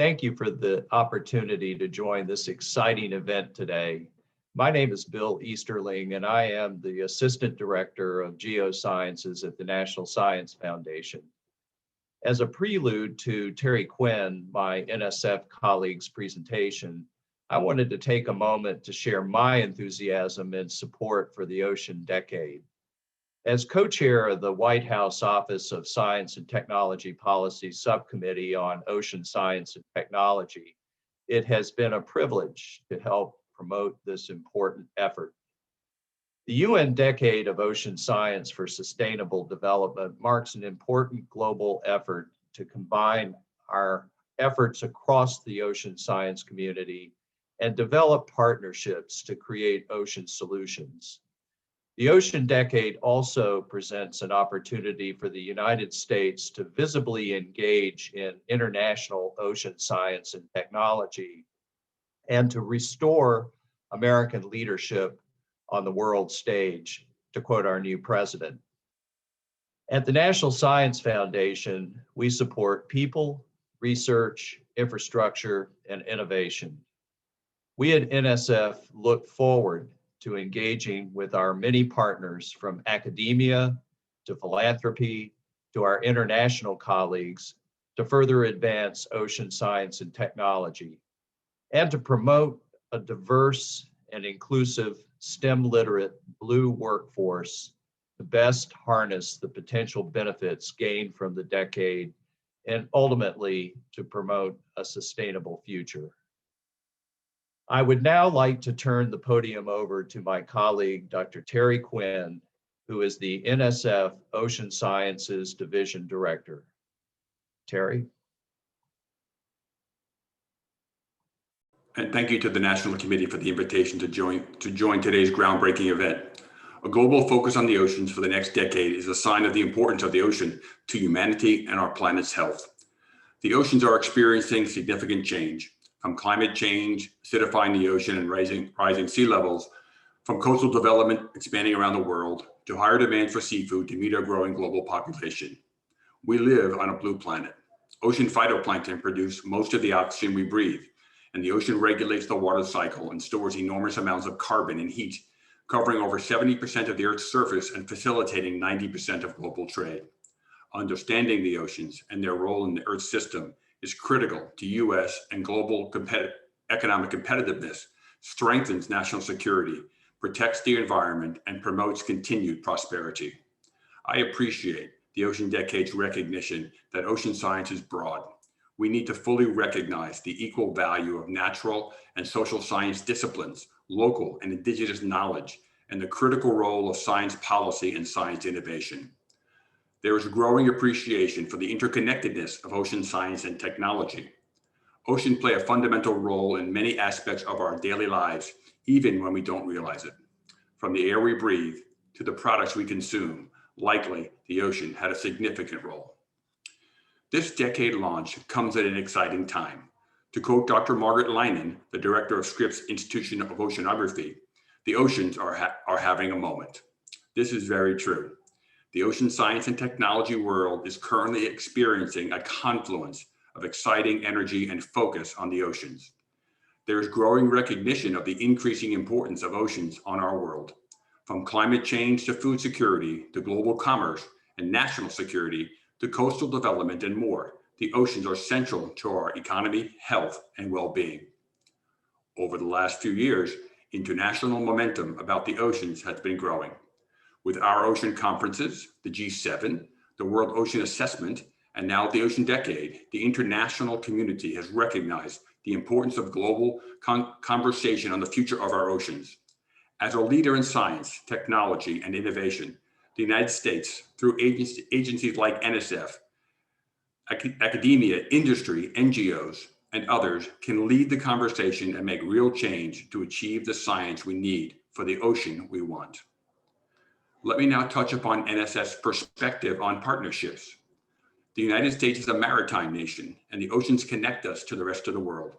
Thank you for the opportunity to join this exciting event today. My name is Bill Easterling, and I am the Assistant Director of Geosciences at the National Science Foundation. As a prelude to Terry Quinn, my NSF colleague's presentation, I wanted to take a moment to share my enthusiasm and support for the Ocean Decade. As co-chair of the White House Office of Science and Technology Policy Subcommittee on Ocean Science and Technology, it has been a privilege to help promote this important effort. The UN Decade of Ocean Science for Sustainable Development marks an important global effort to combine our efforts across the ocean science community and develop partnerships to create ocean solutions. The Ocean Decade also presents an opportunity for the United States to visibly engage in international ocean science and technology and to restore American leadership on the world stage, to quote our new president. At the National Science Foundation, we support people, research, infrastructure, and innovation. We at NSF look forward to engaging with our many partners from academia to philanthropy to our international colleagues to further advance ocean science and technology and to promote a diverse and inclusive STEM literate blue workforce to best harness the potential benefits gained from the decade and ultimately to promote a sustainable future. I would now like to turn the podium over to my colleague, Dr. Terry Quinn, who is the NSF Ocean Sciences Division Director. Terry. And thank you to the National Committee for the invitation to join today's groundbreaking event. A global focus on the oceans for the next decade is a sign of the importance of the ocean to humanity and our planet's health. The oceans are experiencing significant change, from climate change, acidifying the ocean and rising sea levels, from coastal development expanding around the world, to higher demand for seafood to meet our growing global population. We live on a blue planet. Ocean phytoplankton produce most of the oxygen we breathe, and the ocean regulates the water cycle and stores enormous amounts of carbon and heat, covering over 70% of the Earth's surface and facilitating 90% of global trade. Understanding the oceans and their role in the Earth system is critical to US and global economic competitiveness, strengthens national security, protects the environment, and promotes continued prosperity. I appreciate the Ocean Decade's recognition that ocean science is broad. We need to fully recognize the equal value of natural and social science disciplines, local and indigenous knowledge, and the critical role of science policy and science innovation. There is growing appreciation for the interconnectedness of ocean science and technology. Oceans play a fundamental role in many aspects of our daily lives, even when we don't realize it. From the air we breathe to the products we consume, likely the ocean had a significant role. This decade launch comes at an exciting time. To quote Dr. Margaret Leinan, the director of Scripps Institution of Oceanography, the oceans are having a moment. This is very true. The ocean science and technology world is currently experiencing a confluence of exciting energy and focus on the oceans. There is growing recognition of the increasing importance of oceans on our world. From climate change to food security, to global commerce and national security, to coastal development and more, the oceans are central to our economy, health, and well-being. Over the last few years, international momentum about the oceans has been growing. With our ocean conferences, the G7, the World Ocean Assessment, and now the Ocean Decade, the international community has recognized the importance of global conversation on the future of our oceans. As a leader in science, technology, and innovation, the United States, through agencies like NSF, academia, industry, NGOs, and others, can lead the conversation and make real change to achieve the science we need for the ocean we want. Let me now touch upon NSF's perspective on partnerships. The United States is a maritime nation, and the oceans connect us to the rest of the world.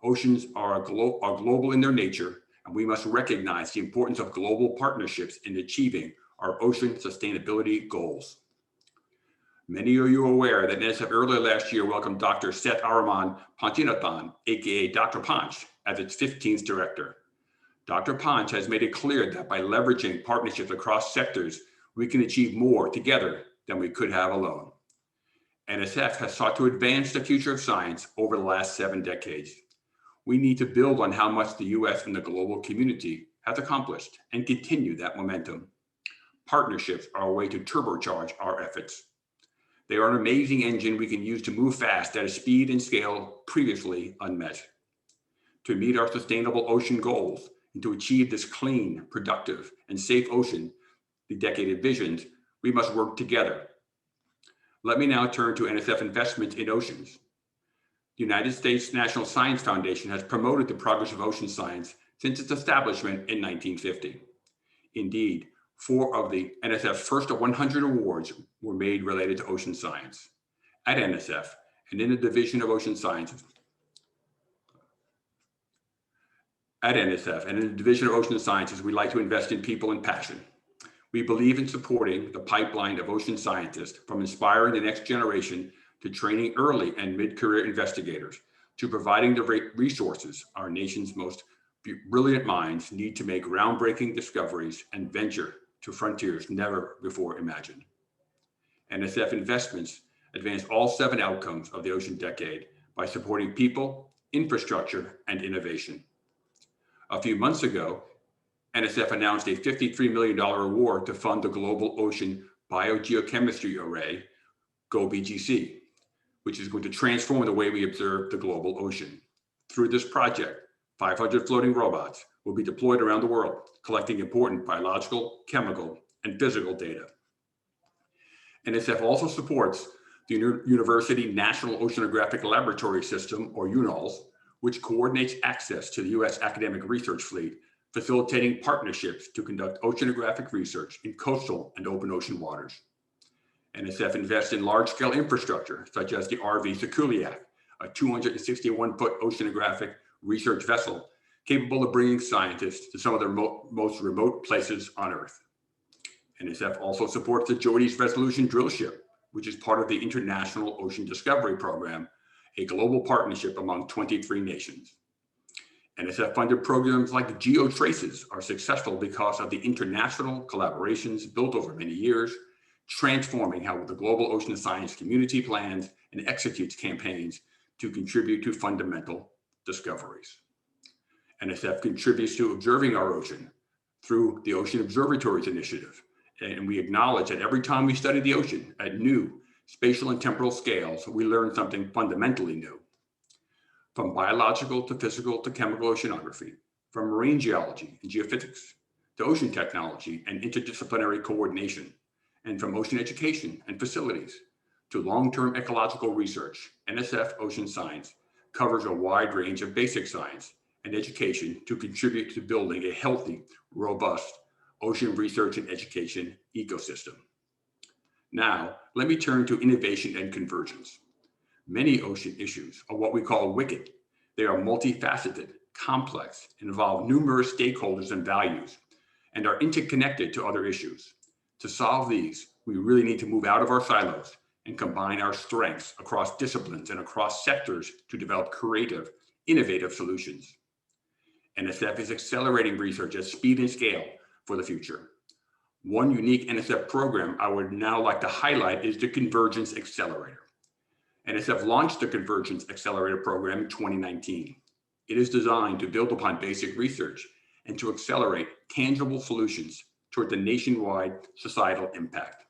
Oceans are global in their nature, and we must recognize the importance of global partnerships in achieving our ocean sustainability goals. Many of you are aware that NSF earlier last year welcomed Dr. Seth Araman Panchinathan, aka Dr. Panch, as its 15th director. Dr. Panch has made it clear that by leveraging partnerships across sectors, we can achieve more together than we could have alone. NSF has sought to advance the future of science over the last 7 decades. We need to build on how much the US and the global community has accomplished and continue that momentum. Partnerships are a way to turbocharge our efforts. They are an amazing engine we can use to move fast at a speed and scale previously unmet. To meet our sustainable ocean goals and to achieve this clean, productive, and safe ocean the decade envisioned, we must work together. Let me now turn to NSF investment in oceans. The United States National Science Foundation has promoted the progress of ocean science since its establishment in 1950. Indeed, 4 of the NSF's first 100 awards were made related to ocean science. At NSF and in the Division of Ocean Sciences, we like to invest in people and passion. We believe in supporting the pipeline of ocean scientists, from inspiring the next generation to training early and mid-career investigators, to providing the resources our nation's most brilliant minds need to make groundbreaking discoveries and venture to frontiers never before imagined. NSF investments advance all 7 outcomes of the ocean decade by supporting people, infrastructure, and innovation. A few months ago, NSF announced a $53 million award to fund the Global Ocean Biogeochemistry Array, GoBGC, which is going to transform the way we observe the global ocean. Through this project, 500 floating robots will be deployed around the world, collecting important biological, chemical, and physical data. NSF also supports the University National Oceanographic Laboratory System, or UNOLS, which coordinates access to the US academic research fleet, facilitating partnerships to conduct oceanographic research in coastal and open ocean waters. NSF invests in large-scale infrastructure, such as the RV Sikuliak, a 261-foot oceanographic research vessel capable of bringing scientists to some of the most remote places on Earth. NSF also supports the JOIDES Resolution drillship, which is part of the International Ocean Discovery Program, a global partnership among 23 nations. NSF-funded programs like GeoTraces are successful because of the international collaborations built over many years, transforming how the global ocean science community plans and executes campaigns to contribute to fundamental discoveries. NSF contributes to observing our ocean through the Ocean Observatories Initiative, and we acknowledge that every time we study the ocean at new spatial and temporal scales, we learn something fundamentally new. From biological to physical to chemical oceanography, from marine geology and geophysics to ocean technology and interdisciplinary coordination, and from ocean education and facilities to long-term ecological research, NSF Ocean Science covers a wide range of basic science and education to contribute to building a healthy, robust ocean research and education ecosystem. Now, let me turn to innovation and convergence. Many ocean issues are what we call wicked. They are multifaceted, complex, and involve numerous stakeholders and values, and are interconnected to other issues. To solve these, we really need to move out of our silos and combine our strengths across disciplines and across sectors to develop creative, innovative solutions. NSF is accelerating research at speed and scale for the future. One unique NSF program I would now like to highlight is the Convergence Accelerator. NSF launched the Convergence Accelerator program in 2019. It is designed to build upon basic research and to accelerate tangible solutions toward the nationwide societal impact.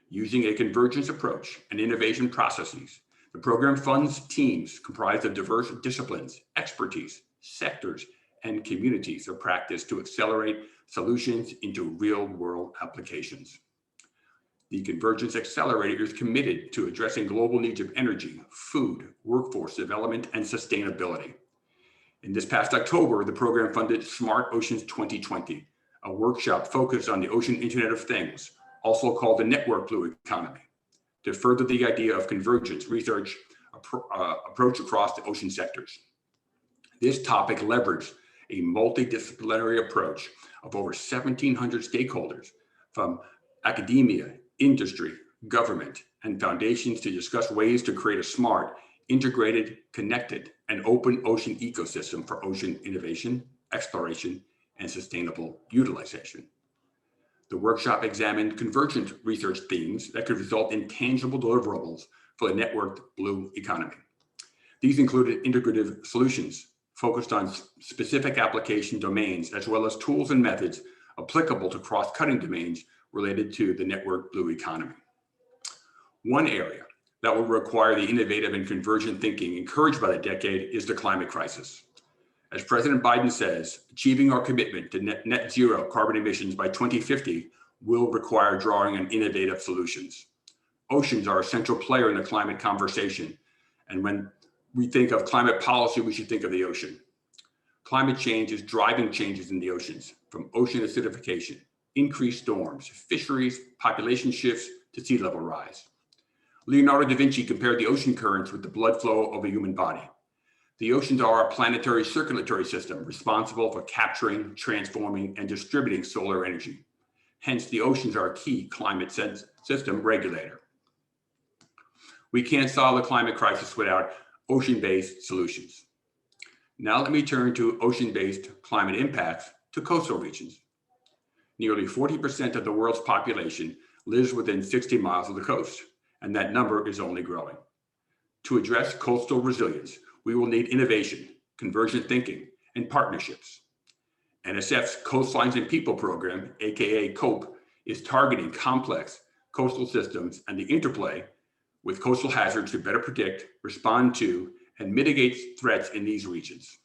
Using a convergence approach and innovation processes, the program funds teams comprised of diverse disciplines, expertise, sectors, and communities of practice to accelerate solutions into real-world applications. The Convergence Accelerator is committed to addressing global needs of energy, food, workforce development, and sustainability. In this past October, the program funded Smart Oceans 2020, a workshop focused on the ocean Internet of Things, also called the Network Blue Economy, to further the idea of convergence research approach across the ocean sectors. This topic leveraged a multidisciplinary approach of over 1,700 stakeholders from academia, industry, government, and foundations to discuss ways to create a smart, integrated, connected, and open ocean ecosystem for ocean innovation, exploration, and sustainable utilization. The workshop examined convergent research themes that could result in tangible deliverables for the networked blue economy. These included integrative solutions focused on specific application domains, as well as tools and methods applicable to cross-cutting domains related to the networked blue economy. One area that will require the innovative and convergent thinking encouraged by the decade is the climate crisis. As President Biden says, achieving our commitment to net zero carbon emissions by 2050 will require drawing on innovative solutions. Oceans are a central player in the climate conversation, and when we think of climate policy, we should think of the ocean. Climate change is driving changes in the oceans, from ocean acidification, increased storms, fisheries, population shifts, to sea level rise. Leonardo da Vinci compared the ocean currents with the blood flow of a human body. The oceans are our planetary circulatory system responsible for capturing, transforming, and distributing solar energy. Hence, the oceans are a key climate system regulator. We can't solve the climate crisis without ocean-based solutions. Now let me turn to ocean-based climate impacts to coastal regions. Nearly 40% of the world's population lives within 60 miles of the coast, and that number is only growing. To address coastal resilience, we will need innovation, convergent thinking, and partnerships. NSF's Coastlines and People program, aka COPE, is targeting complex coastal systems and the interplay with coastal hazards to better predict, respond to, and mitigate threats in these regions.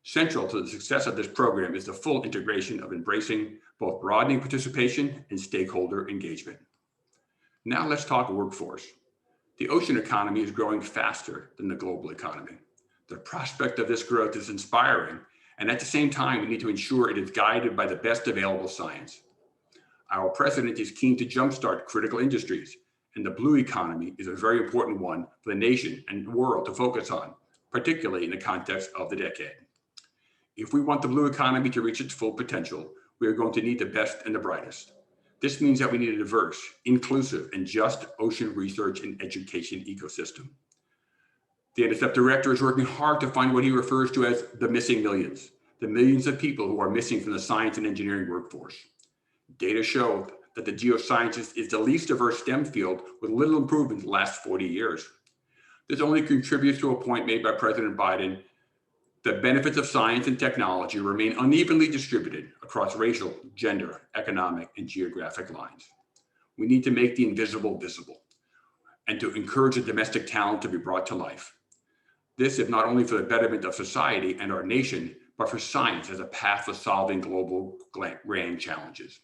Central to the success of this program is the full integration of embracing both broadening participation and stakeholder engagement. Now let's talk workforce. The ocean economy is growing faster than the global economy. The prospect of this growth is inspiring, and at the same time, we need to ensure it is guided by the best available science. Our president is keen to jumpstart critical industries, and the blue economy is a very important one for the nation and the world to focus on, particularly in the context of the decade. If we want the blue economy to reach its full potential, we are going to need the best and the brightest. This means that we need a diverse, inclusive, and just ocean research and education ecosystem. The NSF director is working hard to find what he refers to as the missing millions, the millions of people who are missing from the science and engineering workforce. Data show that the geosciences is the least diverse STEM field with little improvement in the last 40 years. This only contributes to a point made by President Biden that benefits of science and technology remain unevenly distributed across racial, gender, economic, and geographic lines. We need to make the invisible visible and to encourage the domestic talent to be brought to life. This is not only for the betterment of society and our nation, but for science as a path to solving global grand challenges.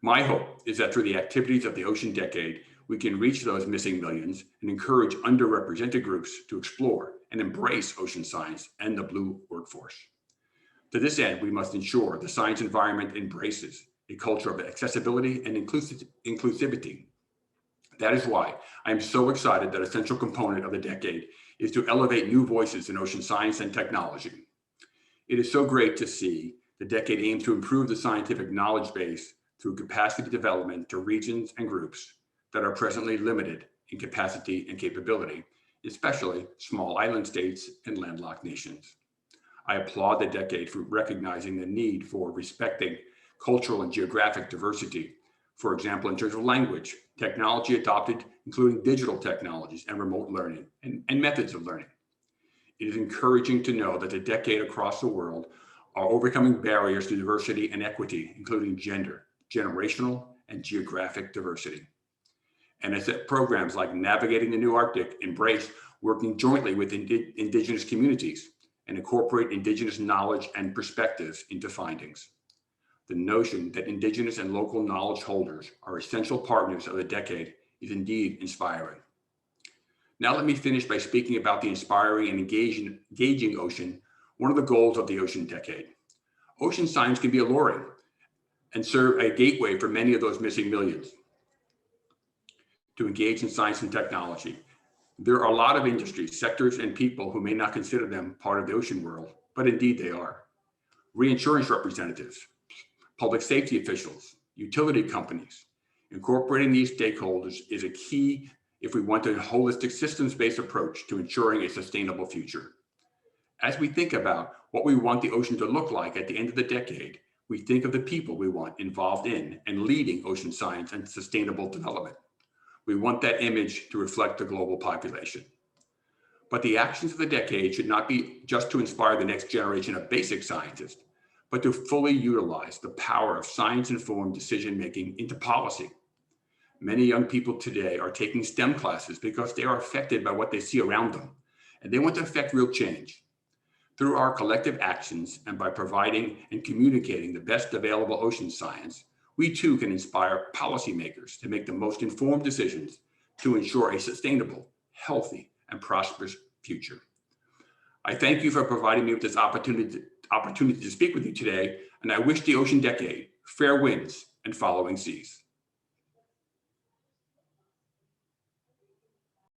My hope is that through the activities of the Ocean Decade, we can reach those missing millions and encourage underrepresented groups to explore and embrace ocean science and the blue workforce. To this end, we must ensure the science environment embraces a culture of accessibility and inclusivity. That is why I am so excited that a central component of the decade is to elevate new voices in ocean science and technology. It is so great to see the decade aims to improve the scientific knowledge base through capacity development to regions and groups that are presently limited in capacity and capability, especially small island states and landlocked nations. I applaud the decade for recognizing the need for respecting cultural and geographic diversity, for example, in terms of language, technology adopted, including digital technologies and remote learning and methods of learning. It is encouraging to know that the decade across the world are overcoming barriers to diversity and equity, including gender, generational, and geographic diversity. NSF programs like Navigating the New Arctic embrace working jointly with indigenous communities and incorporate indigenous knowledge and perspectives into findings. The notion that indigenous and local knowledge holders are essential partners of the decade is indeed inspiring. Now let me finish by speaking about the inspiring and engaging ocean, one of the goals of the Ocean Decade. Ocean science can be alluring and serve a gateway for many of those missing millions to engage in science and technology. There are a lot of industries, sectors, and people who may not consider them part of the ocean world, but indeed they are. Reinsurance representatives, public safety officials, utility companies, Incorporating these stakeholders is a key if we want a holistic systems-based approach to ensuring a sustainable future. As we think about what we want the ocean to look like at the end of the decade, we think of the people we want involved in and leading ocean science and sustainable development. We want that image to reflect the global population. But the actions of the decade should not be just to inspire the next generation of basic scientists, but to fully utilize the power of science-informed decision-making into policy. Many young people today are taking STEM classes because they are affected by what they see around them, and they want to affect real change. Through our collective actions and by providing and communicating the best available ocean science, we too can inspire policymakers to make the most informed decisions to ensure a sustainable, healthy, and prosperous future. I thank you for providing me with this opportunity to speak with you today, and I wish the ocean decade fair winds and following seas.